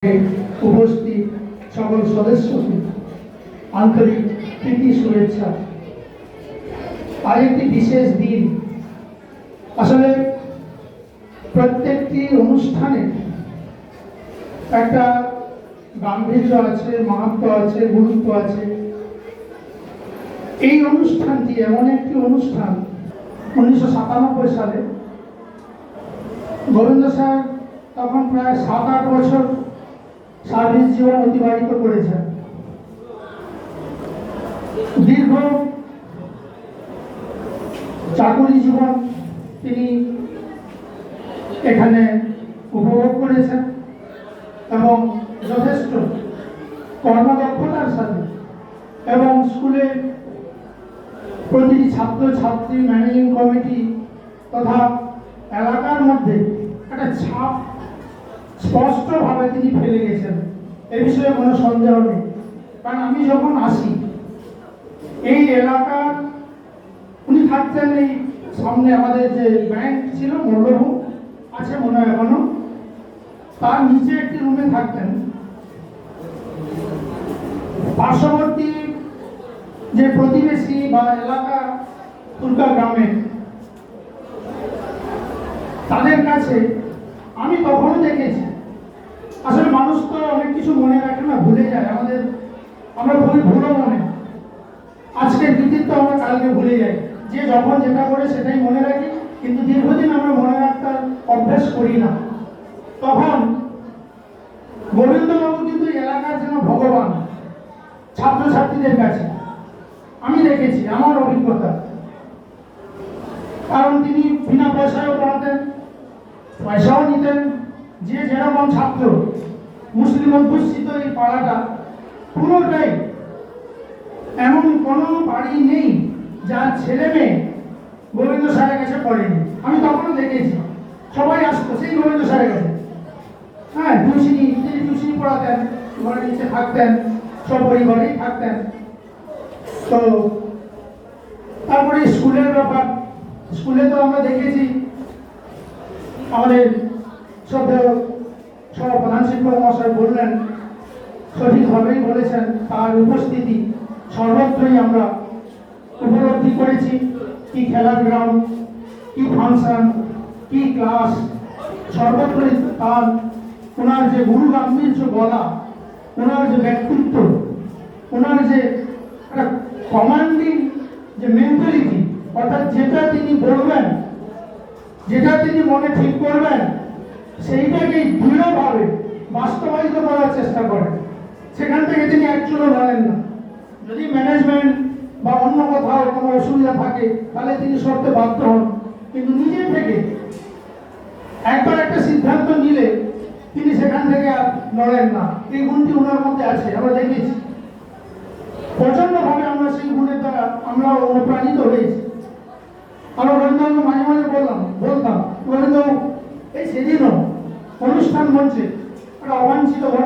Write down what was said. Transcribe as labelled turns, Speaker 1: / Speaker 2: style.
Speaker 1: উপস্থিত সকল সদস্যকে আন্তরিক প্রীতি শুভেচ্ছা। আরেকটি বিশেষ দিন। আসলে প্রত্যেকটি অনুষ্ঠানে একটা গাম্ভীর্য আছে, মাহাত্ম্য আছে, গুরুত্ব আছে। এই অনুষ্ঠানটি এমন একটি অনুষ্ঠান, 1997 সালে গোবিন্দ স্যার তখন প্রায় 7-8 বছর সার্ভিস জীবন অতিবাহিত করেছেন। দীর্ঘ চাকুরি জীবন তিনি এখানে উপভোগ করেছেন এবং যথেষ্ট কর্মদক্ষতার সাথে এবং স্কুলের প্রতিটি ছাত্র ছাত্রী, ম্যানেজিং কমিটি তথা এলাকার মধ্যে একটা ছাপ স্পষ্টভাবে তিনি ফেলে গেছেন। এ বিষয়ে কোনো সন্দেহ নেই। কারণ আমি যখন আসি এই এলাকার, উনি থাকতেন এই সামনে আমাদের যে ব্যাংক ছিল, মূল্যভূম আছে মনে হয় এখনো, তার নিচে একটি রুমে থাকতেন। পার্শ্ববর্তী যে প্রতিবেশী বা এলাকা তুলকা গ্রামে, তাদের কাছে আমি তখনও দেখেছি। আসলে মানুষ তো অনেক কিছু মনে রাখে না, ভুলে যায়। আমরা খুবই ভুলো মনে। আজকের কৃতিত্ব আমরা কালকে ভুলে যাই। যে যখন যেটা করে সেটাই মনে রাখি, কিন্তু দীর্ঘদিন আমরা মনে রাখতে অভ্যাস করি না। তখন গোবিন্দবাবু কিন্তু এলাকার যেন ভগবান ছাত্রছাত্রীদের কাছে। আমি দেখেছি, আমার অভিজ্ঞতা। কারণ তিনি বিনা পয়সায়ও পড়াতেন, পয়সাও নিতেন। যে যেরকম ছাত্র, মুসলিম অধ্যুষিত এই পাড়াটা পুরোটাই, এমন কোনো বাড়ি নেই যার ছেলে মেয়ে গোবিন্দ স্যারের কাছে পড়েনি। আমি তখনও দেখেছি সবাই আসতো সেই গোবিন্দ স্যারের কাছে। হ্যাঁ, টিউশনি পড়াতেন, ঘরের নিচে থাকতেন, সপরিবারেই থাকতেন। তো তারপরে স্কুলের ব্যাপার, স্কুলে তো আমরা দেখেছি আমাদের প্রধান শিক্ষক মহাশয় বললেন, সঠিকভাবেই বলেছেন। তার উপস্থিতি সর্বত্রই আমরা উপলব্ধি করেছি। কি খেলার গ্রাউন্ড, কি ফাংশন, কি ক্লাস, সর্বত্রই তার, ওনার যে গুরু গাম্ভীর্য বলা, ওনার যে ব্যক্তিত্ব, ওনার যে একটা কমান্ডিং যে মেন্টালিটি, অর্থাৎ যেটা তিনি বলবেন, যেটা তিনি মনে ঠিক করবেন, সেইটাকেই দৃঢ়ভাবে বাস্তবায়িত করার চেষ্টা করেন। সেখান থেকে তিনি একচুলও বলেন না। যদি ম্যানেজমেন্ট বা অন্য কোথাও কোনো অসুবিধা থাকে তাহলে তিনি সরতে বাধ্য হন, কিন্তু নিজে থেকে একবার একটা সিদ্ধান্ত নিলে তিনি সেখান থেকে আর নড়েন না। এই গুণটি ওনার মধ্যে আছে, আমরা দেখেছি প্রচন্ডভাবে। আমরা সেই গুণের দ্বারা আমরা অনুপ্রাণিত হয়েছি। আমরা গোবিন্দবাবু মাঝে মাঝে বলতাম, গোবিন্দবাবু এই সেদিনও অনুষ্ঠান মঞ্চে একটা অবাঞ্ছিত